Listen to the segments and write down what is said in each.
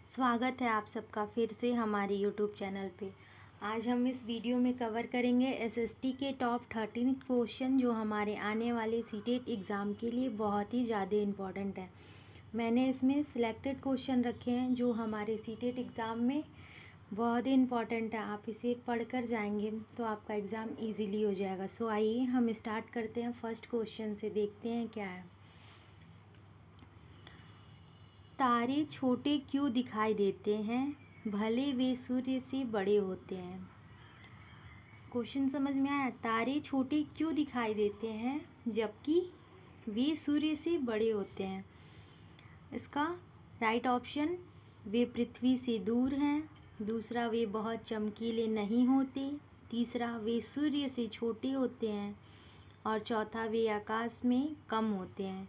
स्वागत है आप सबका फिर से हमारे YouTube चैनल पे। आज हम इस वीडियो में कवर करेंगे एसएसटी के टॉप 13 क्वेश्चन जो हमारे आने वाले सीटेट एग्ज़ाम के लिए बहुत ही ज़्यादा इम्पॉर्टेंट है। मैंने इसमें सिलेक्टेड क्वेश्चन रखे हैं जो हमारे सीटेट एग्ज़ाम में बहुत ही इम्पॉर्टेंट है। आप इसे पढ़कर जाएंगे तो आपका एग्ज़ाम ईजीली हो जाएगा। सो आइए हम स्टार्ट करते हैं फर्स्ट क्वेश्चन से, देखते हैं क्या है। तारे छोटे क्यों दिखाई देते हैं, भले वे सूर्य से बड़े होते हैं। क्वेश्चन समझ में आया? तारे छोटे क्यों दिखाई देते हैं जबकि वे सूर्य से बड़े होते हैं। इसका राइट ऑप्शन, वे पृथ्वी से दूर हैं। दूसरा, वे बहुत चमकीले नहीं होते। तीसरा, वे सूर्य से छोटे होते हैं। और चौथा, वे आकाश में कम होते हैं।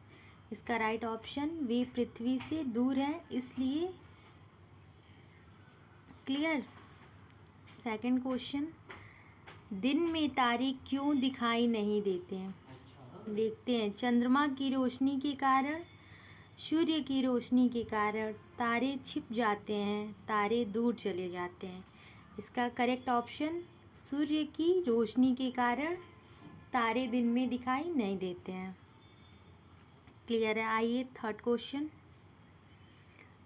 इसका राइट ऑप्शन, वे पृथ्वी से दूर हैं इसलिए। क्लियर? सेकंड क्वेश्चन, दिन में तारे क्यों दिखाई नहीं देते हैं। देखते हैं। चंद्रमा की रोशनी के कारण, सूर्य की रोशनी के कारण तारे छिप जाते हैं, तारे दूर चले जाते हैं। इसका करेक्ट ऑप्शन, सूर्य की रोशनी के कारण तारे दिन में दिखाई नहीं देते हैं। क्लियर है? आइए थर्ड क्वेश्चन,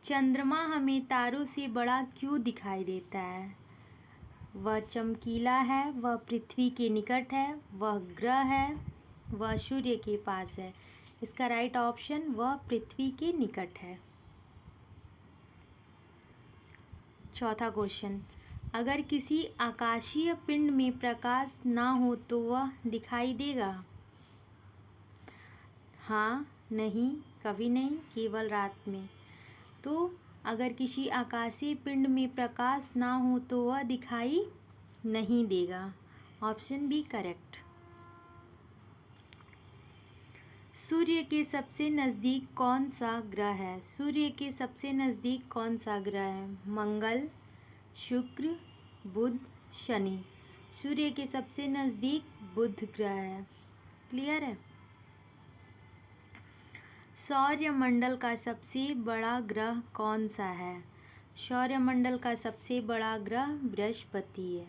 चंद्रमा हमें तारों से बड़ा क्यों दिखाई देता है। वह चमकीला है, वह पृथ्वी के निकट है, वह ग्रह है, वह सूर्य के पास है। इसका राइट ऑप्शन, वह पृथ्वी के निकट है। चौथा क्वेश्चन, अगर किसी आकाशीय पिंड में प्रकाश ना हो तो वह दिखाई देगा। हाँ, नहीं, कभी नहीं, केवल रात में। तो अगर किसी आकाशीय पिंड में प्रकाश ना हो तो वह दिखाई नहीं देगा। Option B correct. सूर्य के सबसे नज़दीक कौन सा ग्रह है। सूर्य के सबसे नज़दीक कौन सा ग्रह है। मंगल, शुक्र, बुध, शनि। सूर्य के सबसे नज़दीक बुध ग्रह है। क्लियर है? सौरमंडल का सबसे बड़ा ग्रह कौन सा है। सौरमंडल का सबसे बड़ा ग्रह बृहस्पति है।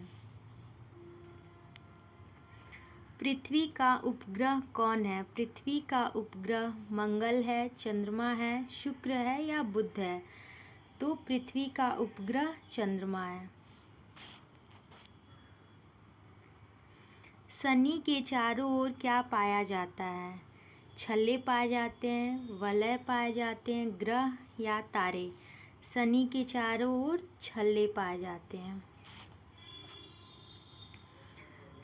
पृथ्वी का उपग्रह कौन है। पृथ्वी का उपग्रह मंगल है, चंद्रमा है, शुक्र है या बुध है। तो पृथ्वी का उपग्रह चंद्रमा है। शनि के चारों ओर क्या पाया जाता है। छल्ले पाए जाते हैं, वलय पाए जाते हैं, ग्रह या तारे। शनि के चारों ओर छल्ले पाए जाते हैं।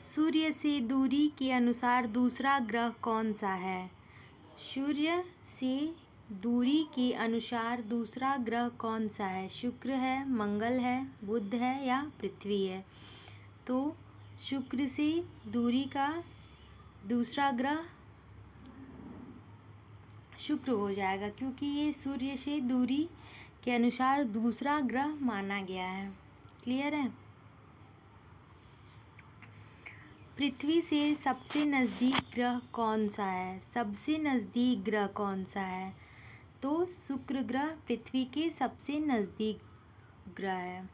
सूर्य से दूरी के अनुसार दूसरा ग्रह कौन सा है। सूर्य से दूरी के अनुसार दूसरा ग्रह कौन सा है। शुक्र है, मंगल है, बुध है या पृथ्वी है। तो शुक्र से दूरी का दूसरा ग्रह शुक्र हो जाएगा क्योंकि ये सूर्य से दूरी के अनुसार दूसरा ग्रह माना गया है। क्लियर है? पृथ्वी से सबसे नज़दीक ग्रह कौन सा है। सबसे नज़दीक ग्रह कौन सा है। तो शुक्र ग्रह पृथ्वी के सबसे नज़दीक ग्रह है।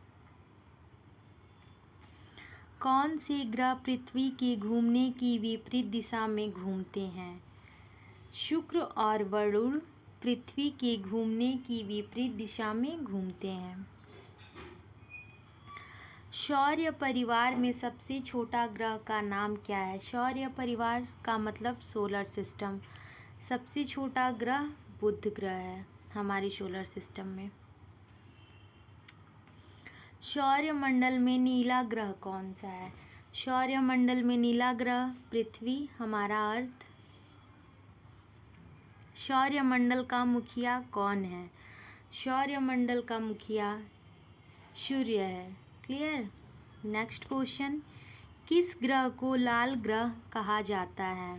कौन से ग्रह पृथ्वी के घूमने की विपरीत दिशा में घूमते हैं। शुक्र और वरुण पृथ्वी के घूमने की विपरीत दिशा में घूमते हैं। सौर परिवार में सबसे छोटा ग्रह का नाम क्या है। सौर परिवार का मतलब सोलर सिस्टम। सबसे छोटा ग्रह बुध ग्रह है हमारे सोलर सिस्टम में। सौरमंडल में नीला ग्रह कौन सा है। सौरमंडल में नीला ग्रह पृथ्वी, हमारा अर्थ। सौरमंडल का मुखिया कौन है। सौरमंडल का मुखिया सूर्य है। क्लियर? नेक्स्ट क्वेश्चन, किस ग्रह को लाल ग्रह कहा जाता है।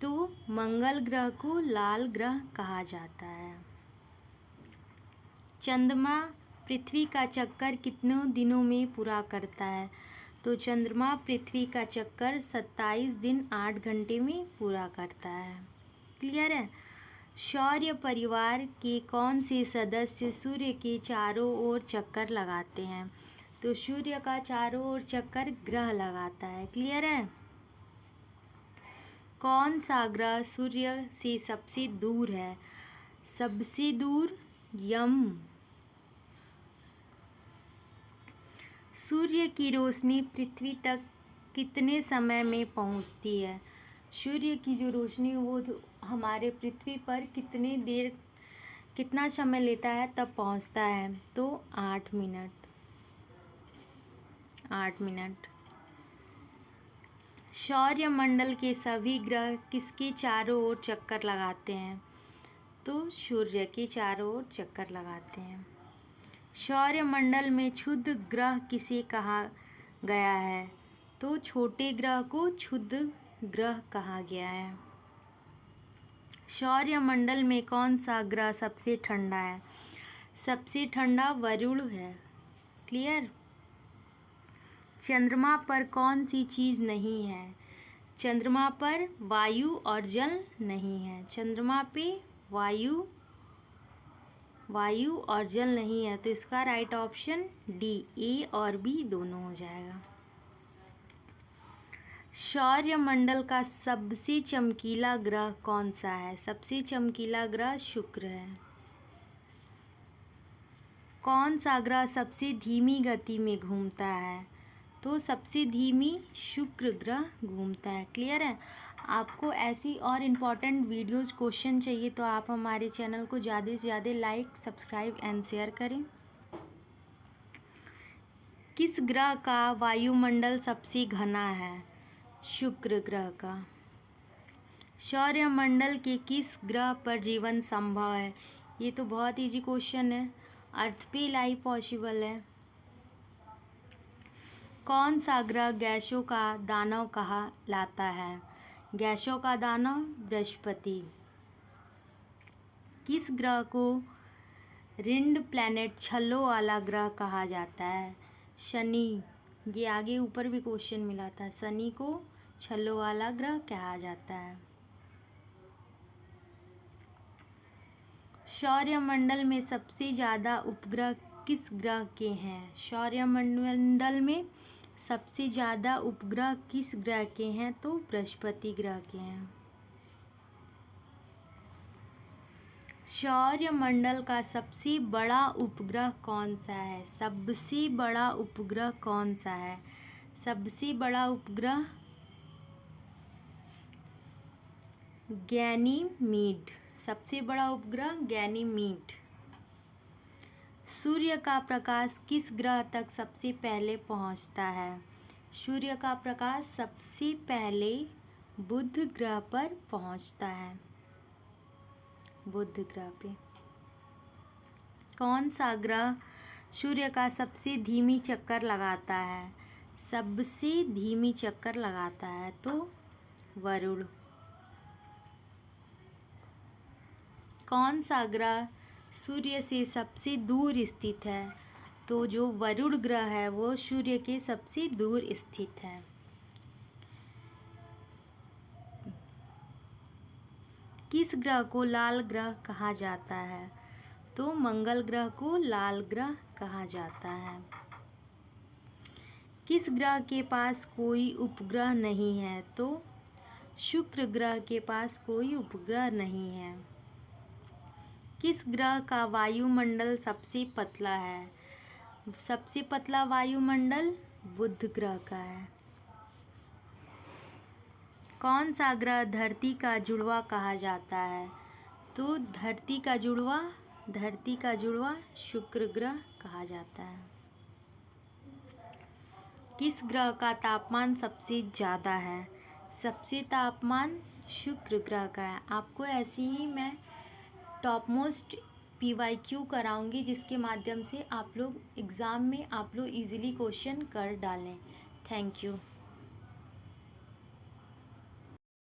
तो मंगल ग्रह को लाल ग्रह कहा जाता है। चंद्रमा पृथ्वी का चक्कर कितने दिनों में पूरा करता है। तो चंद्रमा पृथ्वी का चक्कर 27 दिन 8 घंटे में पूरा करता है। क्लियर है? सौर परिवार के कौन से सदस्य सूर्य के चारों ओर चक्कर लगाते हैं? तो सूर्य का चारों ओर चक्कर ग्रह लगाता है। क्लियर है? कौन सा ग्रह सूर्य से सबसे दूर है? सबसे दूर यम। सूर्य की रोशनी पृथ्वी तक कितने समय में पहुंचती है? सूर्य की जो रोशनी है वो हमारे पृथ्वी पर कितना समय लेता है तब पहुंचता है? तो 8 मिनट। 8 मिनट। सौरमंडल के सभी ग्रह किसके चारों ओर चक्कर लगाते हैं? तो सूर्य के चारों ओर चक्कर लगाते हैं। सौरमंडल में क्षुद्र ग्रह किसे कहा गया है? तो छोटे ग्रह को क्षुद्र ग्रह कहा गया है। सौरमंडल में कौन सा ग्रह सबसे ठंडा है? सबसे ठंडा वरुण है। क्लियर? चंद्रमा पर कौन सी चीज़ नहीं है? चंद्रमा पर वायु और जल नहीं है। चंद्रमा पे वायु और जल नहीं है, तो इसका राइट ऑप्शन डी, ए और बी दोनों हो जाएगा। सौरमंडल का सबसे चमकीला ग्रह कौन सा है? सबसे चमकीला ग्रह शुक्र है। कौन सा ग्रह सबसे धीमी गति में घूमता है? तो सबसे धीमी शुक्र ग्रह घूमता है। क्लियर है? आपको ऐसी और इम्पॉर्टेंट वीडियोस क्वेश्चन चाहिए तो आप हमारे चैनल को ज़्यादा से ज़्यादा लाइक, सब्सक्राइब एंड शेयर करें। किस ग्रह का वायुमंडल सबसे घना है? शुक्र ग्रह का। सौरमंडल के किस ग्रह पर जीवन संभव है? ये तो बहुत इजी क्वेश्चन है। अर्थ पे लाइफ पॉसिबल है। कौन सा ग्रह गैसों का दानव कहा लाता है? गैसों का दानव बृहस्पति। किस ग्रह को रिंड प्लैनेट, छल्लों वाला ग्रह कहा जाता है? शनि। ये आगे ऊपर भी क्वेश्चन मिला था। शनि को छल्लों वाला ग्रह कहा जाता है। सौरमंडल में सबसे ज़्यादा उपग्रह किस ग्रह के हैं? सौरमंडल में सबसे ज़्यादा उपग्रह किस ग्रह के हैं? तो बृहस्पति ग्रह के हैं। सौरमंडल का सबसे बड़ा उपग्रह कौन सा है? सबसे बड़ा उपग्रह कौन सा है? सबसे बड़ा उपग्रह गैनीमीड। सबसे बड़ा उपग्रह गैनीमीड। सूर्य का प्रकाश किस ग्रह तक सबसे पहले पहुंचता है? सूर्य का प्रकाश सबसे पहले बुध ग्रह पर पहुंचता है। बुध ग्रह पे। कौन सा ग्रह सूर्य का सबसे धीमी चक्कर लगाता है? सबसे धीमी चक्कर लगाता है तो वरुण। कौन सा ग्रह सूर्य से सबसे दूर स्थित है? तो जो वरुण ग्रह है वो सूर्य के सबसे दूर स्थित है। किस ग्रह को लाल ग्रह कहा जाता है? तो मंगल ग्रह को लाल ग्रह कहा जाता है। किस ग्रह के पास कोई उपग्रह नहीं है? तो शुक्र ग्रह के पास कोई उपग्रह नहीं है। किस ग्रह का वायुमंडल सबसे पतला है? सबसे पतला वायुमंडल बुध ग्रह का है। कौन सा ग्रह धरती का जुड़वा कहा जाता है? तो धरती का जुड़वा शुक्र ग्रह कहा जाता है। किस ग्रह का तापमान सबसे ज़्यादा है? सबसे तापमान शुक्र ग्रह का है। आपको ऐसी ही मैं टॉप मोस्ट PYQ कराऊंगी जिसके माध्यम से आप लोग एग्ज़ाम में इजीली क्वेश्चन कर डालें। Thank you.